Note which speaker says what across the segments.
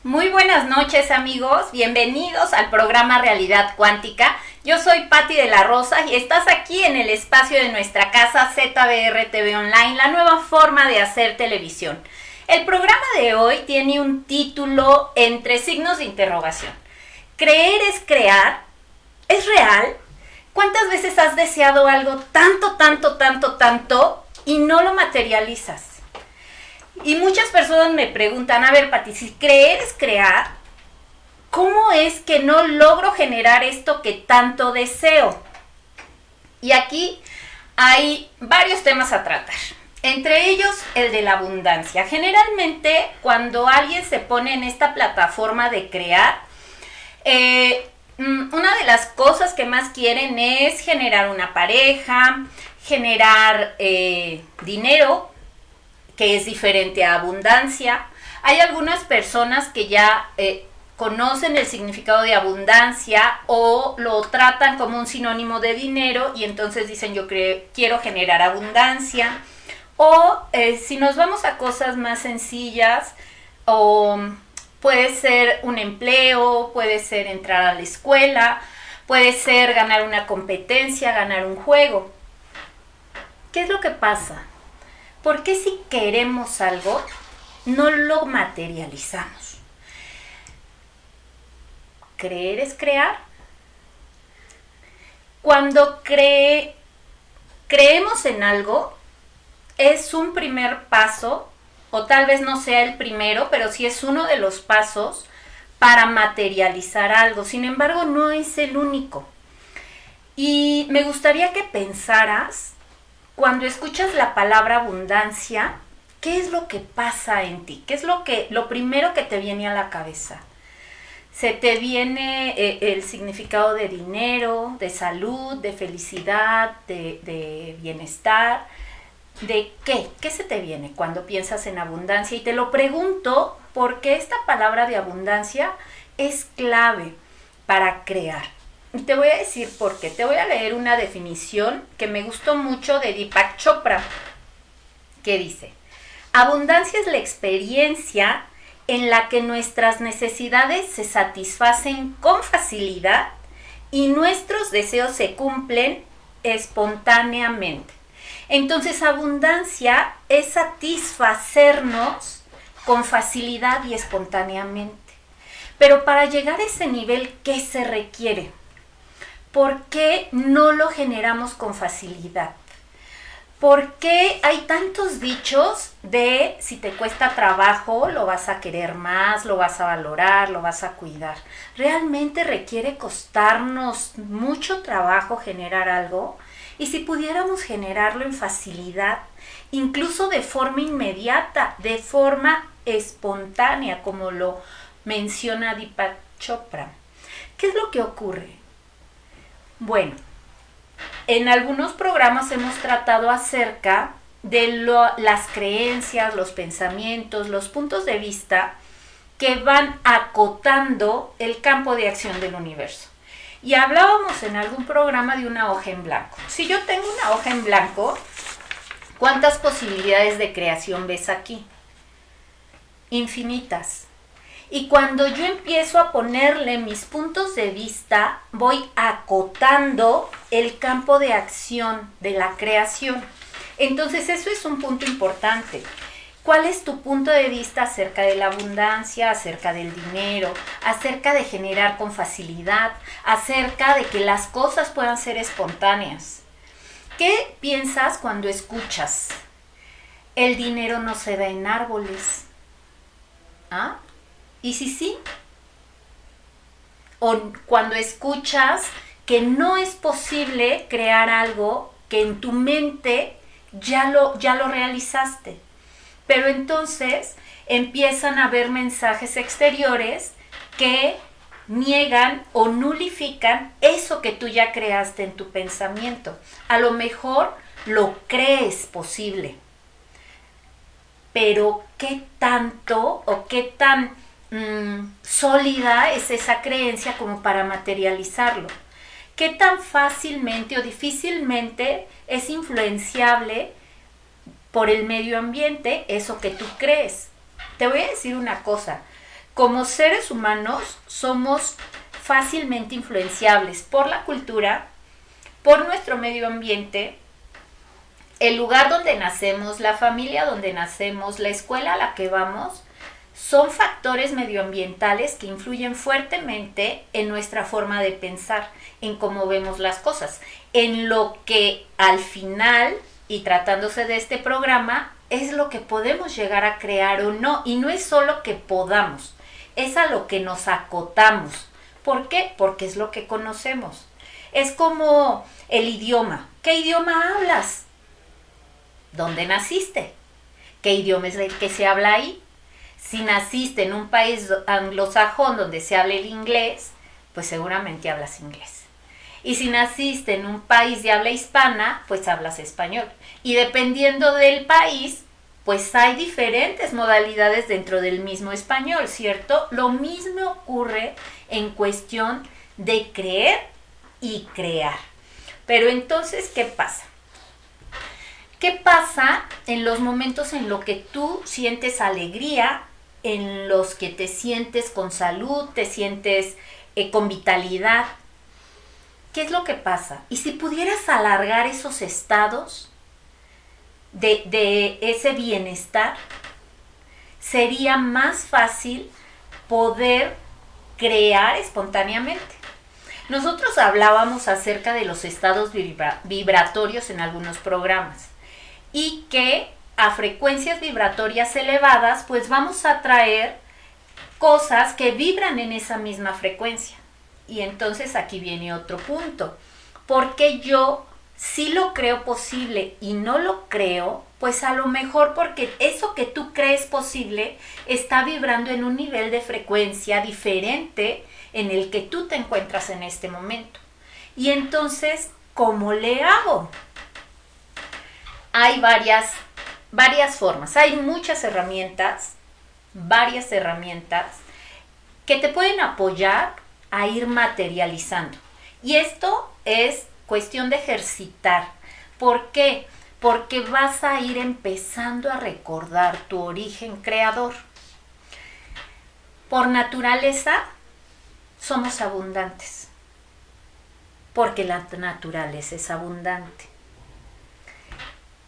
Speaker 1: Muy buenas noches, amigos, bienvenidos al programa Realidad Cuántica. Yo soy Patti de la Rosa y estás aquí en el espacio de nuesra casa ZBR TV Online, la nueva forma de hacer televisión. El programa de hoy tiene un título entre signos de interrogación. ¿Creer es crear? ¿Es real? ¿Cuántas veces has deseado algo tanto y no lo materializas? Y muchas personas me preguntan, a ver, Pati, si creer es crear, ¿cómo es que no logro generar esto que tanto deseo? Y aquí hay varios temas a tratar, entre ellos el de la abundancia. Generalmente, cuando alguien se pone en esta plataforma de crear, una de las cosas que más quieren es generar una pareja, generar dinero, que es diferente a abundancia. Hay algunas personas que ya conocen el significado de abundancia o lo tratan como un sinónimo de dinero y entonces dicen yo quiero generar abundancia. O si nos vamos a cosas más sencillas, o puede ser un empleo, puede ser entrar a la escuela, puede ser ganar una competencia, ganar un juego. ¿Qué es lo que pasa? ¿Por qué si queremos algo no lo materializamos? ¿Creer es crear? Cuando creemos en algo, es un primer paso, o tal vez no sea el primero, pero sí es uno de los pasos para materializar algo. Sin embargo, no es el único. Y me gustaría que pensaras, cuando escuchas la palabra abundancia, ¿qué es lo que pasa en ti? ¿Qué es lo primero que te viene a la cabeza? ¿Se te viene el significado de dinero, de salud, de felicidad, de bienestar? ¿De qué? ¿Qué se te viene cuando piensas en abundancia? Y te lo pregunto porque esta palabra de abundancia es clave para crear. Y te voy a decir por qué. Te voy a leer una definición que me gustó mucho de Deepak Chopra, que dice: abundancia es la experiencia en la que nuestras necesidades se satisfacen con facilidad y nuestros deseos se cumplen espontáneamente. Entonces, abundancia es satisfacernos con facilidad y espontáneamente. Pero para llegar a ese nivel, ¿qué se requiere? ¿Por qué no lo generamos con facilidad? ¿Por qué hay tantos dichos de si te cuesta trabajo, lo vas a querer más, lo vas a valorar, lo vas a cuidar? ¿Realmente requiere costarnos mucho trabajo generar algo? Y si pudiéramos generarlo en facilidad, incluso de forma inmediata, de forma espontánea, como lo menciona Deepak Chopra, ¿qué es lo que ocurre? Bueno, en algunos programas hemos tratado acerca de las creencias, los pensamientos, los puntos de vista que van acotando el campo de acción del universo. Y hablábamos en algún programa de una hoja en blanco. Si yo tengo una hoja en blanco, ¿cuántas posibilidades de creación ves aquí? Infinitas. Y cuando yo empiezo a ponerle mis puntos de vista, voy acotando el campo de acción de la creación. Entonces, eso es un punto importante. ¿Cuál es tu punto de vista acerca de la abundancia, acerca del dinero, acerca de generar con facilidad, acerca de que las cosas puedan ser espontáneas? ¿Qué piensas cuando escuchas? El dinero no se da en árboles. ¿Ah? ¿Y si sí? O cuando escuchas que no es posible crear algo que en tu mente ya lo realizaste. Pero entonces empiezan a haber mensajes exteriores que niegan o nulifican eso que tú ya creaste en tu pensamiento. A lo mejor lo crees posible, pero ¿qué tanto o qué tan sólida es esa creencia como para materializarlo? ¿Qué tan fácilmente o difícilmente es influenciable por el medio ambiente eso que tú crees? Te voy a decir una cosa. Como seres humanos somos fácilmente influenciables por la cultura, por nuestro medio ambiente, el lugar donde nacemos, la familia donde nacemos, la escuela a la que vamos, son factores medioambientales que influyen fuertemente en nuestra forma de pensar, en cómo vemos las cosas, en lo que al final, y tratándose de este programa, es lo que podemos llegar a crear o no, y no es solo que podamos, es a lo que nos acotamos. ¿Por qué? Porque es lo que conocemos. Es como el idioma. ¿Qué idioma hablas? ¿Dónde naciste? ¿Qué idioma es el que se habla ahí? Si naciste en un país anglosajón donde se habla el inglés, pues seguramente hablas inglés. Y si naciste en un país de habla hispana, pues hablas español. Y dependiendo del país, pues hay diferentes modalidades dentro del mismo español, ¿cierto? Lo mismo ocurre en cuestión de creer y crear. Pero entonces, ¿qué pasa? ¿Qué pasa en los momentos en los que tú sientes alegría, en los que te sientes con salud, te sientes con vitalidad? ¿Qué es lo que pasa? Y si pudieras alargar esos estados de ese bienestar, sería más fácil poder crear espontáneamente. Nosotros hablábamos acerca de los estados vibratorios en algunos programas y que a frecuencias vibratorias elevadas pues vamos a traer cosas que vibran en esa misma frecuencia. Y entonces aquí viene otro punto. Porque yo sí lo creo posible y no lo creo, pues a lo mejor porque eso que tú crees posible está vibrando en un nivel de frecuencia diferente en el que tú te encuentras en este momento. Y entonces, ¿cómo le hago? Hay varias formas, hay muchas herramientas, varias herramientas que te pueden apoyar a ir materializando. Y esto es cuestión de ejercitar. ¿Por qué? Porque vas a ir empezando a recordar tu origen creador. Por naturaleza somos abundantes, porque la naturaleza es abundante.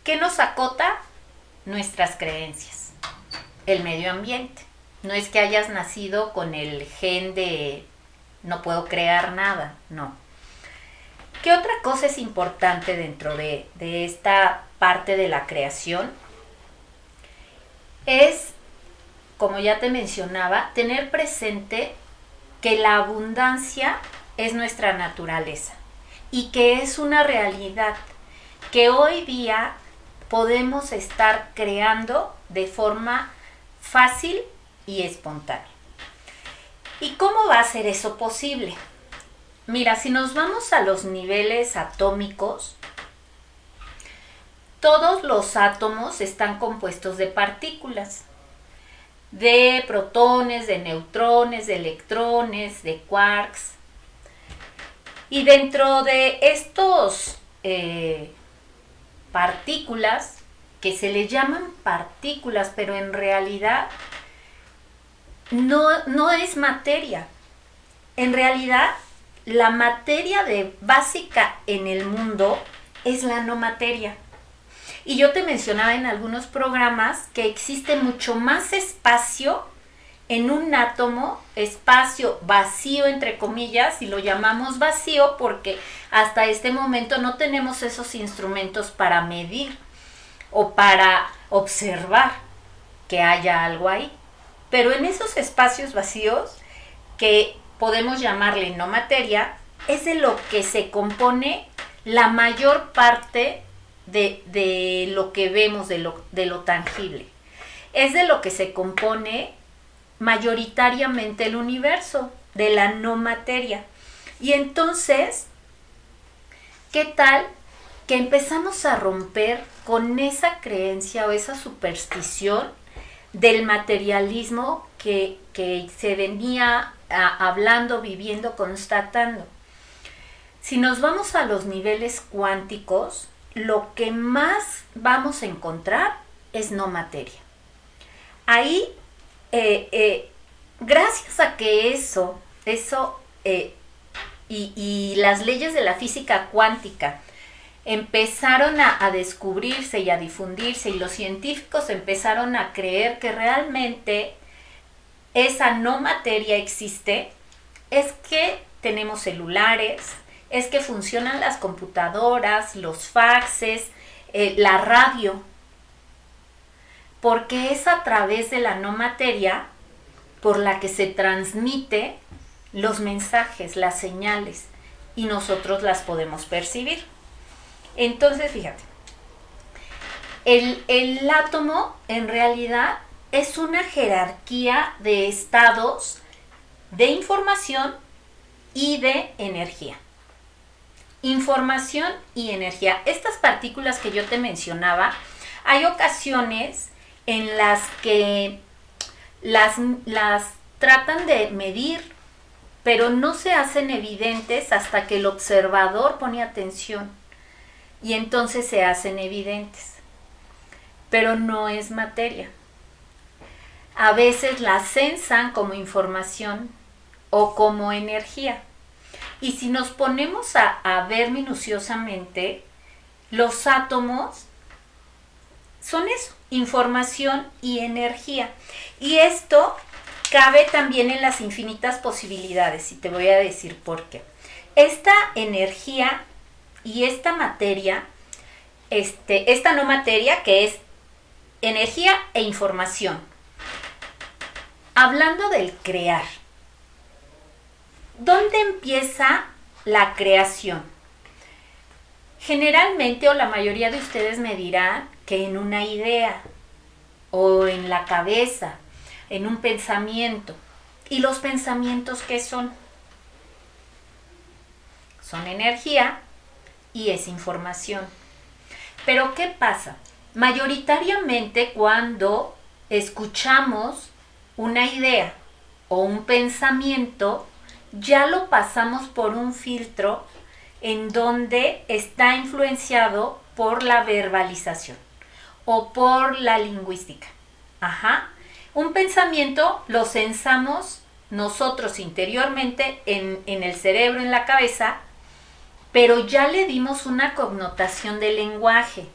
Speaker 1: ¿Qué nos acota? Nuestras creencias, el medio ambiente. No es que hayas nacido con el gen de no puedo crear nada, no. ¿Qué otra cosa es importante dentro de esta parte de la creación? Es, como ya te mencionaba, tener presente que la abundancia es nuestra naturaleza y que es una realidad que hoy día podemos estar creando de forma fácil y espontánea. ¿Y cómo va a ser eso posible? Mira, si nos vamos a los niveles atómicos, todos los átomos están compuestos de partículas, de protones, de neutrones, de electrones, de quarks. Y dentro de estos partículas, que se le llaman partículas, pero en realidad no es materia. En realidad, la materia básica en el mundo es la no materia. Y yo te mencionaba en algunos programas que existe mucho más espacio en un átomo, espacio vacío entre comillas, y lo llamamos vacío porque hasta este momento no tenemos esos instrumentos para medir o para observar que haya algo ahí. Pero en esos espacios vacíos, que podemos llamarle no materia, es de lo que se compone la mayor parte de lo que vemos, de lo tangible. Es de lo que se compone mayoritariamente el universo, de la no materia. Y entonces, ¿qué tal que empezamos a romper con esa creencia o esa superstición del materialismo que se venía hablando, viviendo, constatando? Si nos vamos a los niveles cuánticos, lo que más vamos a encontrar es no materia. Ahí gracias a que y las leyes de la física cuántica empezaron a descubrirse y a difundirse, y los científicos empezaron a creer que realmente esa no materia existe, es que tenemos celulares, es que funcionan las computadoras, los faxes, la radio, porque es a través de la no materia por la que se transmite los mensajes, las señales, y nosotros las podemos percibir. Entonces, fíjate, el átomo en realidad es una jerarquía de estados de información y de energía. Información y energía. Estas partículas que yo te mencionaba, hay ocasiones en las que las tratan de medir, pero no se hacen evidentes hasta que el observador pone atención, y entonces se hacen evidentes. Pero no es materia. A veces la censan como información o como energía. Y si nos ponemos a ver minuciosamente, los átomos son eso, información y energía. Y esto cabe también en las infinitas posibilidades, y te voy a decir por qué. Esta energía y esta materia, esta no materia, que es energía e información. Hablando del crear, ¿dónde empieza la creación? Generalmente, o la mayoría de ustedes me dirán que en una idea, o en la cabeza, en un pensamiento. ¿Y los pensamientos qué son? Son energía y es información. Pero ¿qué pasa? Mayoritariamente cuando escuchamos una idea o un pensamiento, ya lo pasamos por un filtro en donde está influenciado por la verbalización o por la lingüística. Un pensamiento lo censamos nosotros interiormente en el cerebro, en la cabeza, pero ya le dimos una connotación de lenguaje.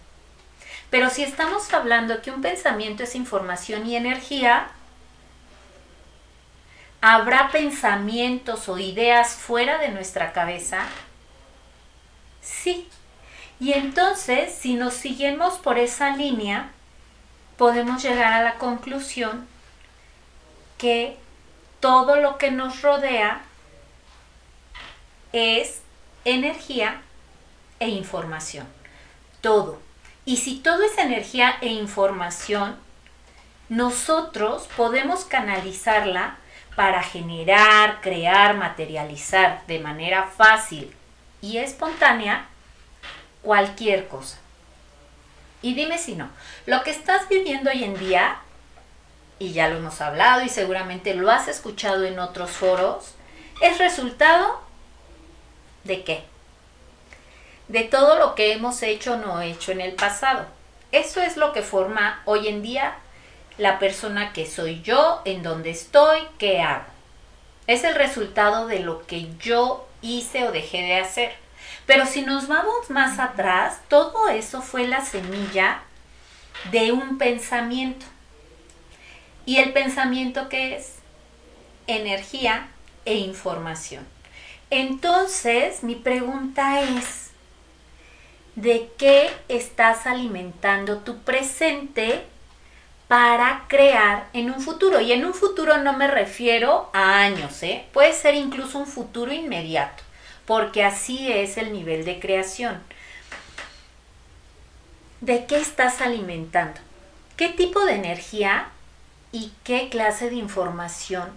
Speaker 1: Pero si estamos hablando que un pensamiento es información y energía, ¿habrá pensamientos o ideas fuera de nuestra cabeza? Sí. Y entonces, si nos seguimos por esa línea, podemos llegar a la conclusión que todo lo que nos rodea es energía e información. Todo. Y si todo es energía e información, nosotros podemos canalizarla para generar, crear, materializar de manera fácil y espontánea cualquier cosa. Y dime si no, lo que estás viviendo hoy en día, y ya lo hemos hablado y seguramente lo has escuchado en otros foros, es resultado ¿de qué? De todo lo que hemos hecho o no hecho en el pasado. Eso es lo que forma hoy en día la persona que soy yo, en donde estoy, qué hago. Es el resultado de lo que yo hice o dejé de hacer. Pero si nos vamos más atrás, todo eso fue la semilla de un pensamiento. ¿Y el pensamiento qué es? Energía e información. Entonces, mi pregunta es, ¿de qué estás alimentando tu presente para crear en un futuro? Y en un futuro no me refiero a años, puede ser incluso un futuro inmediato, porque así es el nivel de creación. ¿De qué estás alimentando? ¿Qué tipo de energía y qué clase de información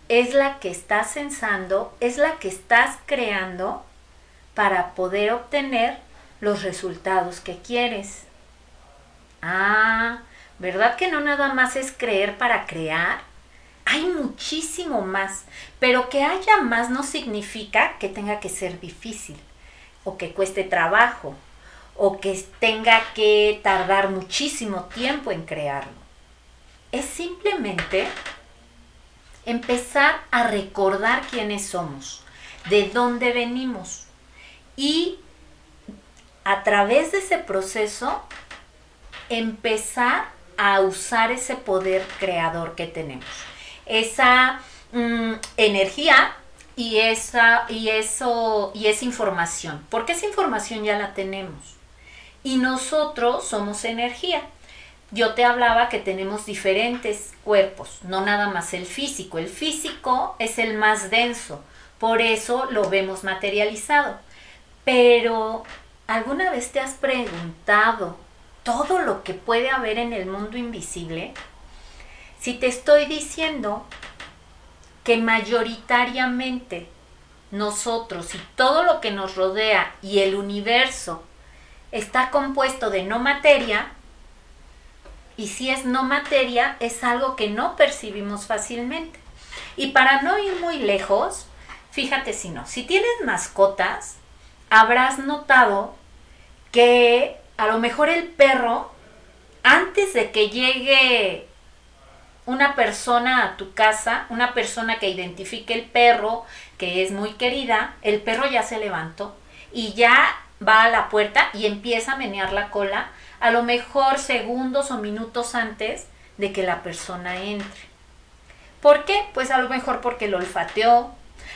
Speaker 1: es la que estás censando, es la que estás creando para poder obtener los resultados que quieres? ¿Verdad que no nada más es creer para crear? Hay muchísimo más, pero que haya más no significa que tenga que ser difícil, o que cueste trabajo, o que tenga que tardar muchísimo tiempo en crearlo. Es simplemente empezar a recordar quiénes somos, de dónde venimos y a través de ese proceso empezar a usar ese poder creador que tenemos, esa energía y esa información, porque esa información ya la tenemos y nosotros somos energía. Yo te hablaba que tenemos diferentes cuerpos, no nada más el físico. El físico es el más denso, por eso lo vemos materializado. Pero, ¿alguna vez te has preguntado todo lo que puede haber en el mundo invisible? Si te estoy diciendo que mayoritariamente nosotros y todo lo que nos rodea y el universo está compuesto de no materia, y si es no materia, es algo que no percibimos fácilmente. Y para no ir muy lejos, fíjate si tienes mascotas, habrás notado que a lo mejor el perro, antes de que llegue una persona a tu casa, una persona que identifique el perro, que es muy querida, el perro ya se levantó y ya va a la puerta y empieza a menear la cola, a lo mejor segundos o minutos antes de que la persona entre. ¿Por qué? Pues a lo mejor porque lo olfateó,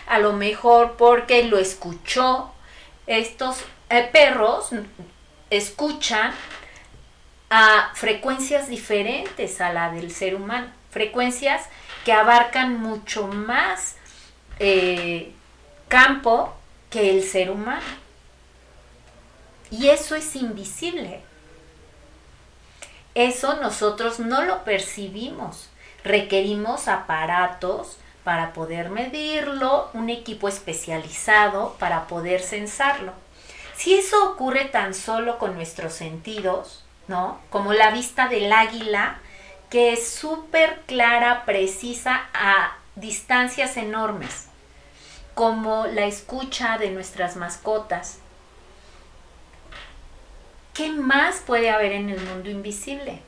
Speaker 1: a lo mejor porque lo escuchó. Estos perros escuchan a frecuencias diferentes a la del ser humano, frecuencias que abarcan mucho más campo que el ser humano. Y eso es invisible. Eso nosotros no lo percibimos. Requerimos aparatos para poder medirlo, un equipo especializado para poder censarlo. Si eso ocurre tan solo con nuestros sentidos, ¿no? Como la vista del águila, que es súper clara, precisa a distancias enormes, como la escucha de nuestras mascotas. ¿Qué más puede haber en el mundo invisible?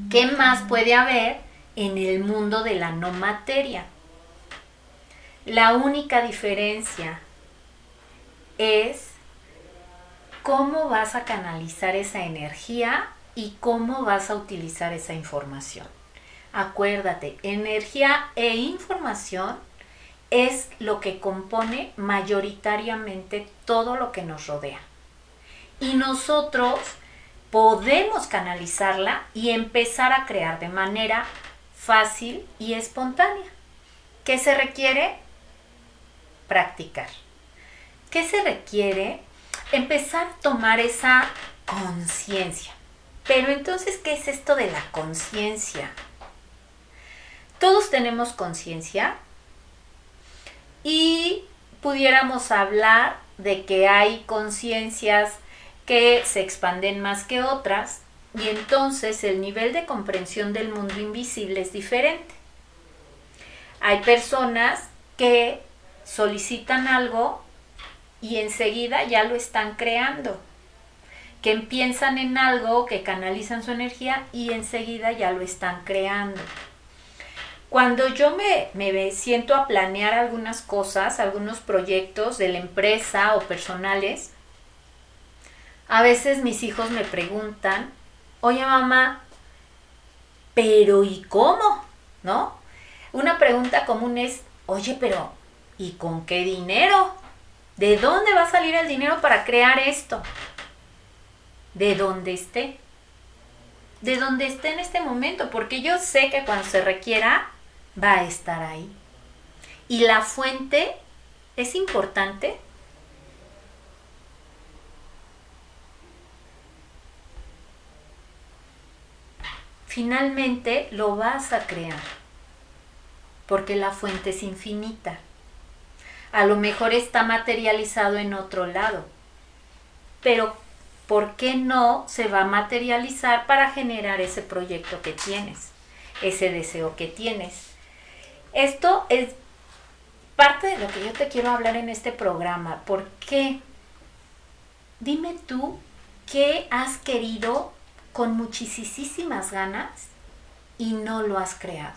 Speaker 1: ¿Qué más puede haber en el mundo de la no materia? La única diferencia es cómo vas a canalizar esa energía y cómo vas a utilizar esa información. Acuérdate, energía e información es lo que compone mayoritariamente todo lo que nos rodea. Y nosotros podemos canalizarla y empezar a crear de manera fácil y espontánea. ¿Qué se requiere? Practicar. ¿Qué se requiere? Empezar a tomar esa conciencia. Pero entonces, ¿qué es esto de la conciencia? Todos tenemos conciencia y pudiéramos hablar de que hay conciencias que se expanden más que otras y entonces el nivel de comprensión del mundo invisible es diferente. Hay personas que solicitan algo y enseguida ya lo están creando, que piensan en algo, que canalizan su energía y enseguida ya lo están creando. Cuando yo me siento a planear algunas cosas, algunos proyectos de la empresa o personales, a veces mis hijos me preguntan, oye mamá, pero ¿y cómo? ¿No? Una pregunta común es, oye, pero ¿y con qué dinero? ¿De dónde va a salir el dinero para crear esto? De donde esté. De donde esté en este momento, porque yo sé que cuando se requiera, va a estar ahí. Y la fuente es importante. Finalmente lo vas a crear, porque la fuente es infinita. A lo mejor está materializado en otro lado, pero ¿por qué no se va a materializar para generar ese proyecto que tienes, ese deseo que tienes? Esto es parte de lo que yo te quiero hablar en este programa. ¿Por qué? Dime tú qué has querido con muchísimas ganas y no lo has creado.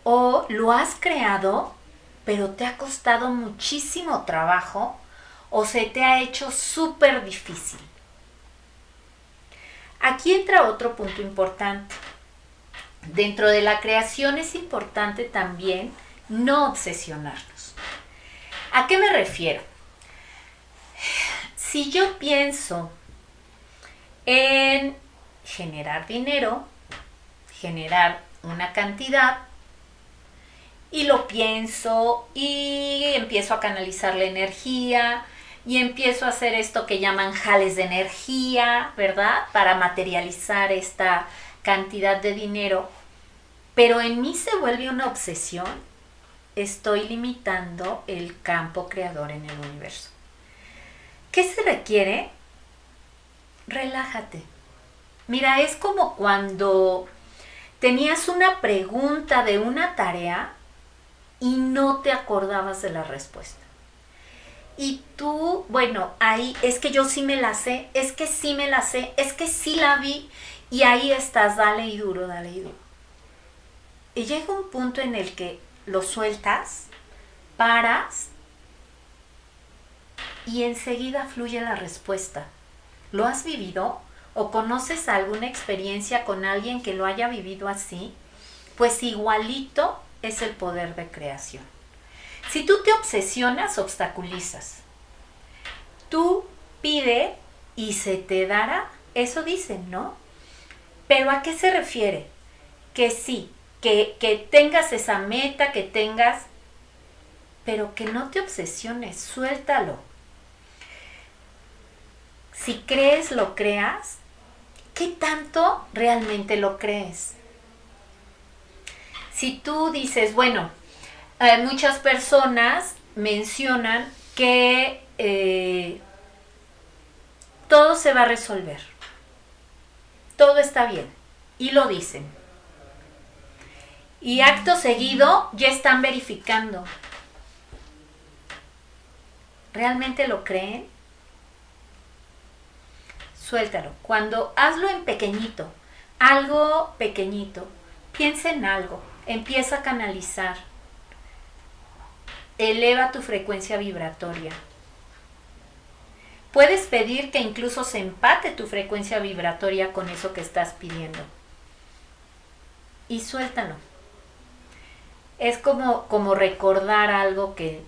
Speaker 1: o lo has creado, pero te ha costado muchísimo trabajo o se te ha hecho súper difícil. Aquí entra otro punto importante. Dentro de la creación es importante también no obsesionarnos. ¿A qué me refiero? Si yo pienso en generar dinero, generar una cantidad, y lo pienso y empiezo a canalizar la energía y empiezo a hacer esto que llaman jales de energía, ¿verdad? Para materializar esta cantidad de dinero, pero en mí se vuelve una obsesión, estoy limitando el campo creador en el universo. ¿Qué se requiere? Relájate. Mira, es como cuando tenías una pregunta de una tarea y no te acordabas de la respuesta. Y tú, bueno, ahí es que yo sí me la sé, es que sí me la sé, es que sí la vi, y ahí estás, dale y duro, dale y duro. Y llega un punto en el que lo sueltas, paras, y enseguida fluye la respuesta. ¿Lo has vivido? ¿O conoces alguna experiencia con alguien que lo haya vivido así? Pues igualito es el poder de creación. Si tú te obsesionas, obstaculizas. Tú pide y se te dará. Eso dicen, ¿no? ¿Pero a qué se refiere? Que sí, que tengas esa meta, que tengas, pero que no te obsesiones, suéltalo. Si crees, lo creas. ¿Qué tanto realmente lo crees? Si tú dices, bueno, muchas personas mencionan que todo se va a resolver, todo está bien, y lo dicen. Y acto seguido ya están verificando. ¿Realmente lo creen? Suéltalo. Cuando hazlo en pequeñito, algo pequeñito, piensa en algo, empieza a canalizar, eleva tu frecuencia vibratoria. Puedes pedir que incluso se empate tu frecuencia vibratoria con eso que estás pidiendo. Y suéltalo. Es como recordar algo que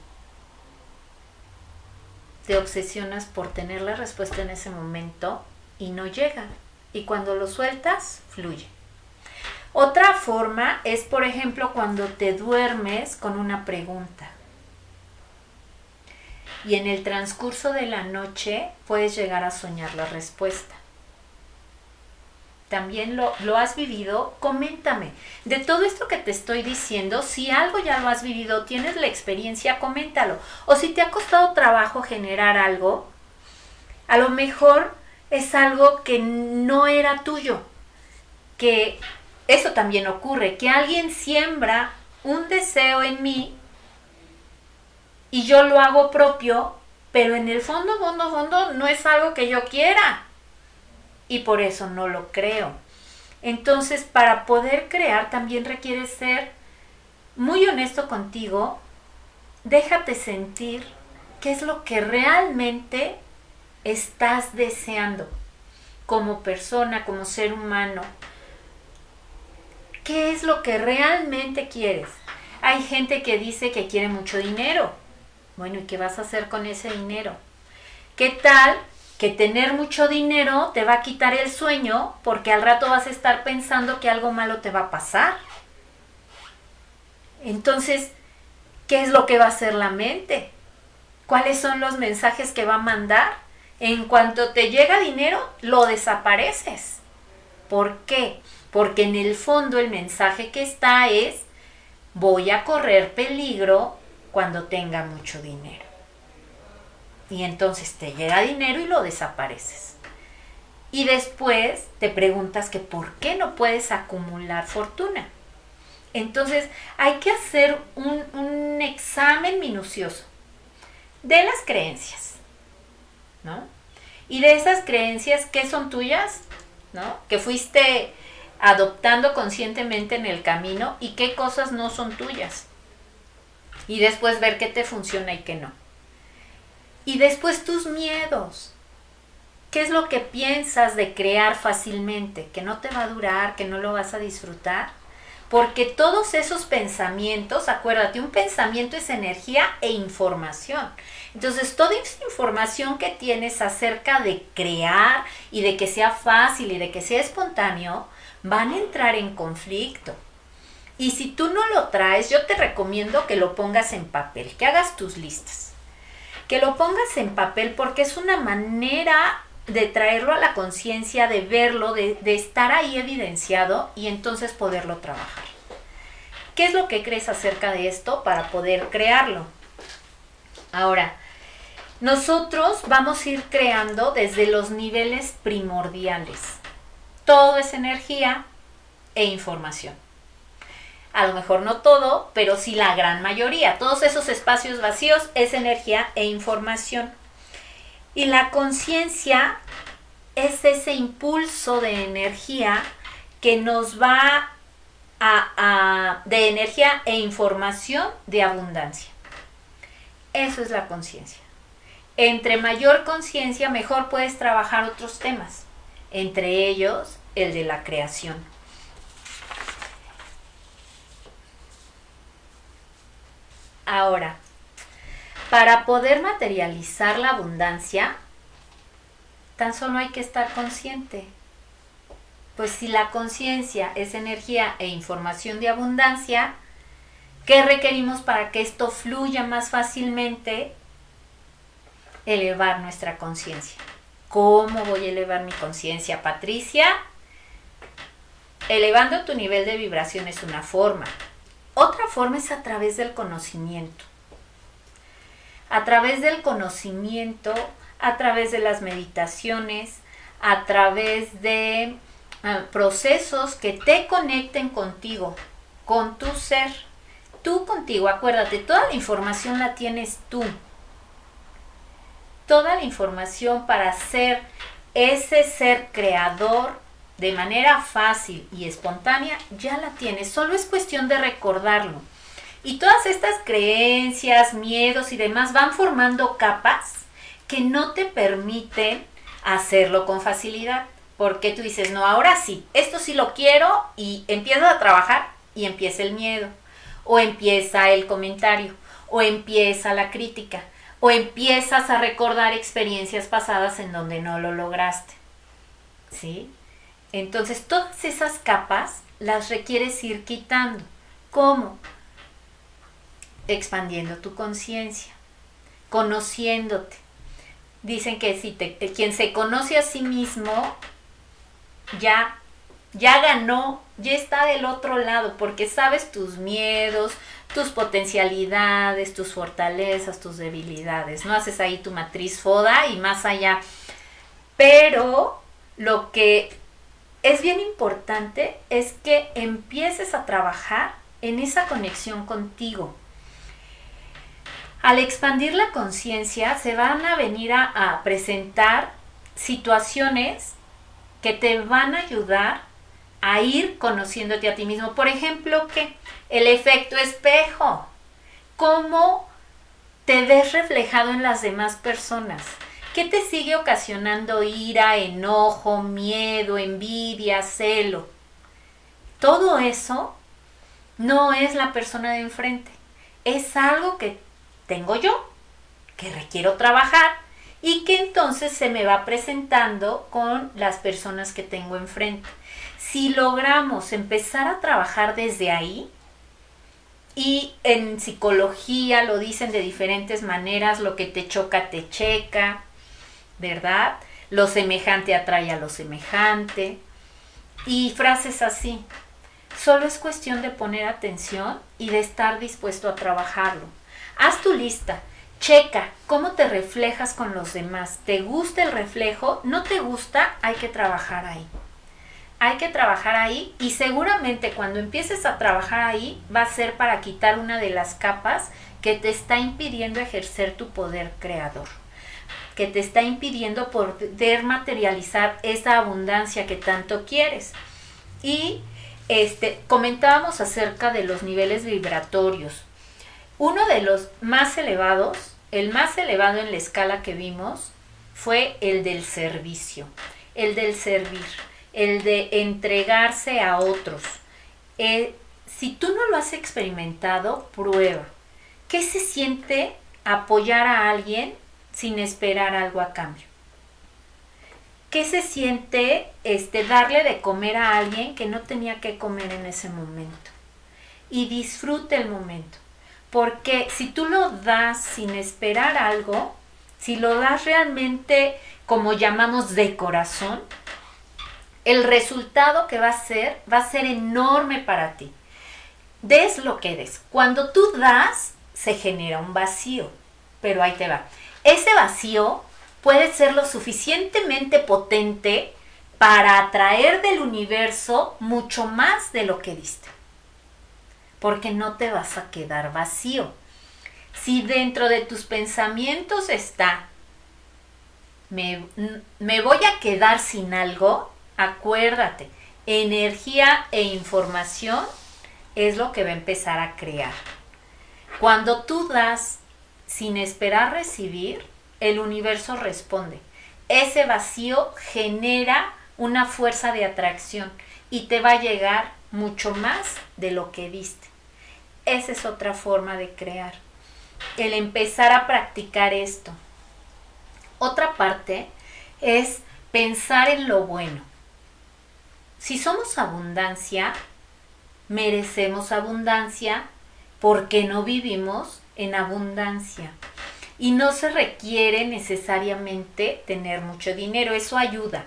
Speaker 1: te obsesionas por tener la respuesta en ese momento y no llega. Y cuando lo sueltas, fluye. Otra forma es, por ejemplo, cuando te duermes con una pregunta. Y en el transcurso de la noche puedes llegar a soñar la respuesta. ¿También lo has vivido? Coméntame. De todo esto que te estoy diciendo, si algo ya lo has vivido, tienes la experiencia, coméntalo. O si te ha costado trabajo generar algo, a lo mejor es algo que no era tuyo. Que eso también ocurre, que alguien siembra un deseo en mí y yo lo hago propio, pero en el fondo no es algo que yo quiera. Y por eso no lo creo. Entonces, para poder crear también requiere ser muy honesto contigo. Déjate sentir qué es lo que realmente estás deseando como persona, como ser humano. ¿Qué es lo que realmente quieres? Hay gente que dice que quiere mucho dinero. Bueno, ¿y qué vas a hacer con ese dinero? ¿Qué tal que tener mucho dinero te va a quitar el sueño porque al rato vas a estar pensando que algo malo te va a pasar? Entonces, ¿qué es lo que va a hacer la mente? ¿Cuáles son los mensajes que va a mandar? En cuanto te llega dinero, lo desapareces. ¿Por qué? Porque en el fondo el mensaje que está es: voy a correr peligro cuando tenga mucho dinero. Y entonces te llega dinero y lo desapareces. Y después te preguntas que por qué no puedes acumular fortuna. Entonces hay que hacer un examen minucioso de las creencias, ¿no? Y de esas creencias que son tuyas, ¿no? Que fuiste adoptando conscientemente en el camino y qué cosas no son tuyas. Y después ver qué te funciona y qué no. Y después tus miedos. ¿Qué es lo que piensas de crear fácilmente? Que no te va a durar, que no lo vas a disfrutar. Porque todos esos pensamientos, acuérdate, un pensamiento es energía e información. Entonces, toda esa información que tienes acerca de crear y de que sea fácil y de que sea espontáneo, van a entrar en conflicto. Y si tú no lo traes, yo te recomiendo que lo pongas en papel, que hagas tus listas. Que lo pongas en papel porque es una manera de traerlo a la conciencia, de verlo, de estar ahí evidenciado y entonces poderlo trabajar. ¿Qué es lo que crees acerca de esto para poder crearlo? Ahora, nosotros vamos a ir creando desde los niveles primordiales. Todo es energía e información. A lo mejor no todo, pero sí la gran mayoría. Todos esos espacios vacíos es energía e información. Y la conciencia es ese impulso de energía que nos va de energía e información de abundancia. Eso es la conciencia. Entre mayor conciencia, mejor puedes trabajar otros temas. Entre ellos, el de la creación. Ahora, para poder materializar la abundancia, tan solo hay que estar consciente. Pues si la conciencia es energía e información de abundancia, ¿qué requerimos para que esto fluya más fácilmente? Elevar nuestra conciencia. ¿Cómo voy a elevar mi conciencia, Patricia? Elevando tu nivel de vibración es una forma. Otra forma es a través del conocimiento. A través del conocimiento, a través de las meditaciones, a través de procesos que te conecten contigo, con tu ser. Tú contigo, acuérdate, toda la información la tienes tú. Toda la información para ser ese ser creador de manera fácil y espontánea, ya la tienes. Solo es cuestión de recordarlo. Y todas estas creencias, miedos y demás van formando capas que no te permiten hacerlo con facilidad. Porque tú dices, no, ahora sí, esto sí lo quiero y empiezo a trabajar y empieza el miedo. O empieza el comentario. O empieza la crítica. O empiezas a recordar experiencias pasadas en donde no lo lograste. ¿Sí? Entonces, todas esas capas las requieres ir quitando. ¿Cómo? Expandiendo tu conciencia, conociéndote. Dicen que quien se conoce a sí mismo ya ganó, ya está del otro lado, porque sabes tus miedos, tus potencialidades, tus fortalezas, tus debilidades. No haces ahí tu matriz FODA y más allá. Pero lo que es bien importante es que empieces a trabajar en esa conexión contigo. Al expandir la conciencia se van a venir a presentar situaciones que te van a ayudar a ir conociéndote a ti mismo. Por ejemplo, ¿qué? El efecto espejo. ¿Cómo te ves reflejado en las demás personas? ¿Qué te sigue ocasionando ira, enojo, miedo, envidia, celo? Todo eso no es la persona de enfrente. Es algo que tengo yo, que requiero trabajar y que entonces se me va presentando con las personas que tengo enfrente. Si logramos empezar a trabajar desde ahí, y en psicología lo dicen de diferentes maneras, lo que te choca te checa, ¿verdad? Lo semejante atrae a lo semejante. Y frases así. Solo es cuestión de poner atención y de estar dispuesto a trabajarlo. Haz tu lista. Checa cómo te reflejas con los demás. ¿Te gusta el reflejo? ¿No te gusta? Hay que trabajar ahí. Hay que trabajar ahí y seguramente cuando empieces a trabajar ahí va a ser para quitar una de las capas que te está impidiendo ejercer tu poder creador, que te está impidiendo poder materializar esa abundancia que tanto quieres. Y comentábamos acerca de los niveles vibratorios. Uno de los más elevados, el más elevado en la escala que vimos, fue el del servicio, el del servir, el de entregarse a otros. Si tú no lo has experimentado, prueba. ¿Qué se siente apoyar a alguien sin esperar algo a cambio? ¿Qué se siente darle de comer a alguien que no tenía que comer en ese momento? Y disfruta el momento. Porque si tú lo das sin esperar algo, si lo das realmente como llamamos de corazón, el resultado que va a ser enorme para ti. Des lo que des. Cuando tú das, se genera un vacío. Pero ahí te va. Ese vacío puede ser lo suficientemente potente para atraer del universo mucho más de lo que diste. Porque no te vas a quedar vacío. Si dentro de tus pensamientos está, me voy a quedar sin algo, acuérdate, energía e información es lo que va a empezar a crear. Cuando tú das sin esperar recibir, el universo responde. Ese vacío genera una fuerza de atracción y te va a llegar mucho más de lo que diste. Esa es otra forma de crear. El empezar a practicar esto. Otra parte es pensar en lo bueno. Si somos abundancia, merecemos abundancia porque no vivimos en abundancia. Y no se requiere necesariamente tener mucho dinero, eso ayuda.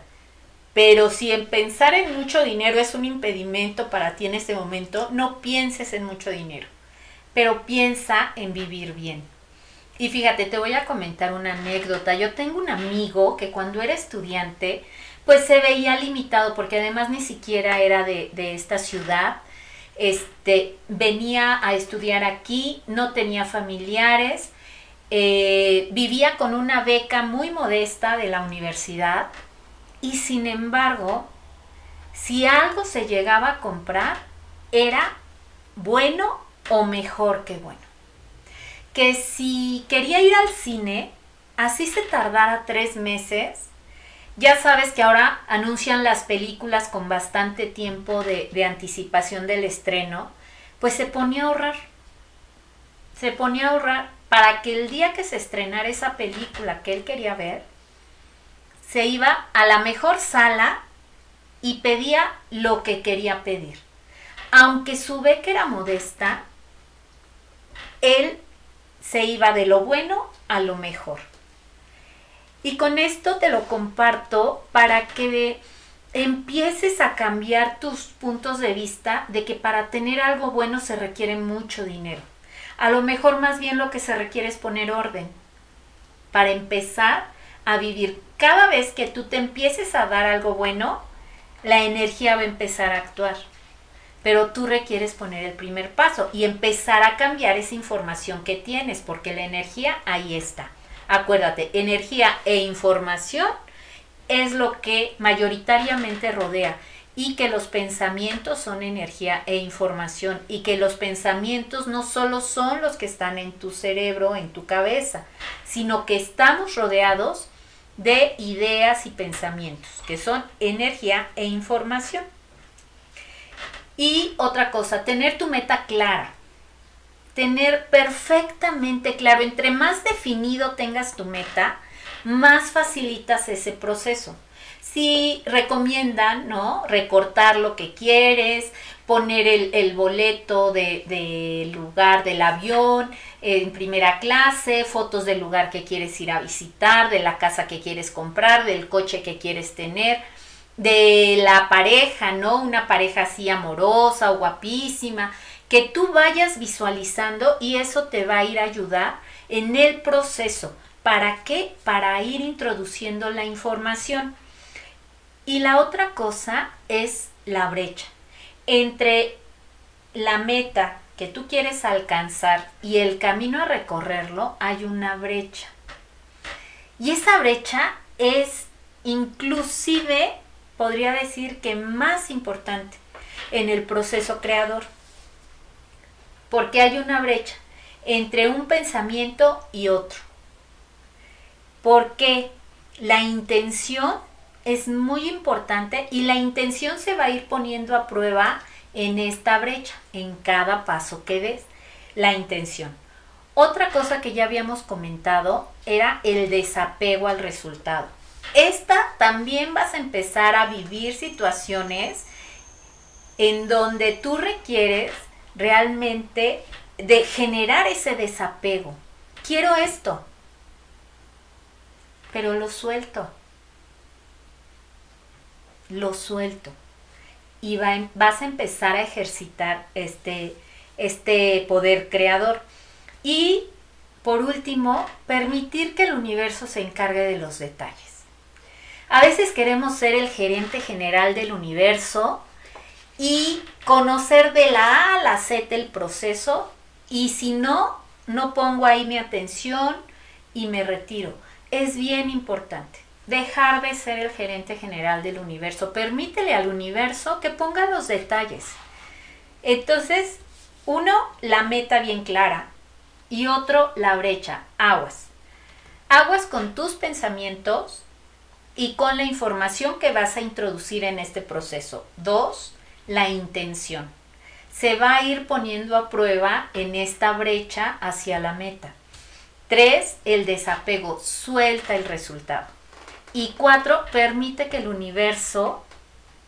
Speaker 1: Pero si en pensar en mucho dinero es un impedimento para ti en este momento, no pienses en mucho dinero, pero piensa en vivir bien. Y fíjate, te voy a comentar una anécdota. Yo tengo un amigo que cuando era estudiante, pues se veía limitado, porque además ni siquiera era de esta ciudad. Venía a estudiar aquí, no tenía familiares, vivía con una beca muy modesta de la universidad y sin embargo, si algo se llegaba a comprar, era bueno o mejor que bueno. Que si quería ir al cine, así se tardara 3 meses, ya sabes que ahora anuncian las películas con bastante tiempo de anticipación del estreno, pues se ponía a ahorrar. Se ponía a ahorrar para que el día que se estrenara esa película que él quería ver, se iba a la mejor sala y pedía lo que quería pedir. Aunque su beca era modesta, él se iba de lo bueno a lo mejor. Y con esto te lo comparto para que empieces a cambiar tus puntos de vista de que para tener algo bueno se requiere mucho dinero. A lo mejor más bien lo que se requiere es poner orden para empezar a vivir. Cada vez que tú te empieces a dar algo bueno, la energía va a empezar a actuar. Pero tú requieres poner el primer paso y empezar a cambiar esa información que tienes, porque la energía ahí está. Acuérdate, energía e información es lo que mayoritariamente rodea, y que los pensamientos son energía e información, y que los pensamientos no solo son los que están en tu cerebro, en tu cabeza, sino que estamos rodeados de ideas y pensamientos, que son energía e información. Y otra cosa, tener tu meta clara. Tener perfectamente claro, entre más definido tengas tu meta, más facilitas ese proceso. Si recomiendan, ¿no?, recortar lo que quieres, poner el boleto del lugar del avión en primera clase, fotos del lugar que quieres ir a visitar, de la casa que quieres comprar, del coche que quieres tener, de la pareja, ¿no? Una pareja así amorosa o guapísima, que tú vayas visualizando, y eso te va a ir a ayudar en el proceso. ¿Para qué? Para ir introduciendo la información. Y la otra cosa es la brecha. Entre la meta que tú quieres alcanzar y el camino a recorrerlo, hay una brecha. Y esa brecha es inclusive, podría decir que más importante, en el proceso creador. Porque hay una brecha entre un pensamiento y otro. Porque la intención es muy importante y la intención se va a ir poniendo a prueba en esta brecha, en cada paso que des. La intención. Otra cosa que ya habíamos comentado era el desapego al resultado. Esta también vas a empezar a vivir situaciones en donde tú requieres realmente de generar ese desapego. Quiero esto, pero lo suelto. Y vas a empezar a ejercitar este poder creador. Y por último, permitir que el universo se encargue de los detalles. A veces queremos ser el gerente general del universo y conocer de la A a la Z el proceso, y si no pongo ahí mi atención y me retiro. Es bien importante dejar de ser el gerente general del universo. Permítele al universo que ponga los detalles. Entonces, uno, la meta bien clara, y otro, la brecha. Aguas con tus pensamientos y con la información que vas a introducir en este proceso. 2, la intención. Se va a ir poniendo a prueba en esta brecha hacia la meta. 3, el desapego. Suelta el resultado. Y 4, permite que el universo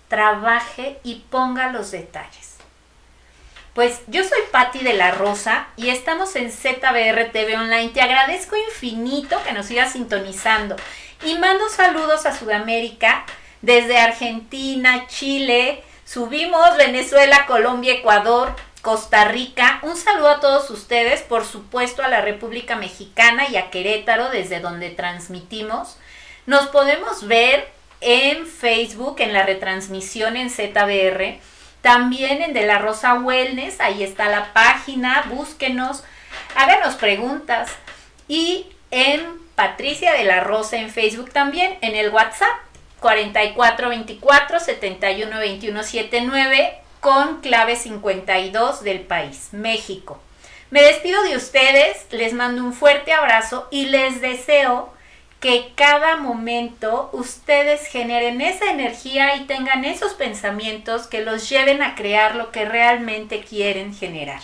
Speaker 1: trabaje y ponga los detalles. Pues yo soy Patti de la Rosa y estamos en ZBR TV Online. Te agradezco infinito que nos sigas sintonizando y mando saludos a Sudamérica, desde Argentina, Chile, subimos Venezuela, Colombia, Ecuador, Costa Rica. Un saludo a todos ustedes, por supuesto a la República Mexicana y a Querétaro, desde donde transmitimos. Nos podemos ver en Facebook, en la retransmisión en ZBR. También en De la Rosa Wellness, ahí está la página, búsquenos, háganos preguntas. Y en Patricia de la Rosa en Facebook también, en el WhatsApp 4424-712179 con clave 52 del país, México. Me despido de ustedes, les mando un fuerte abrazo y les deseo que cada momento ustedes generen esa energía y tengan esos pensamientos que los lleven a crear lo que realmente quieren generar.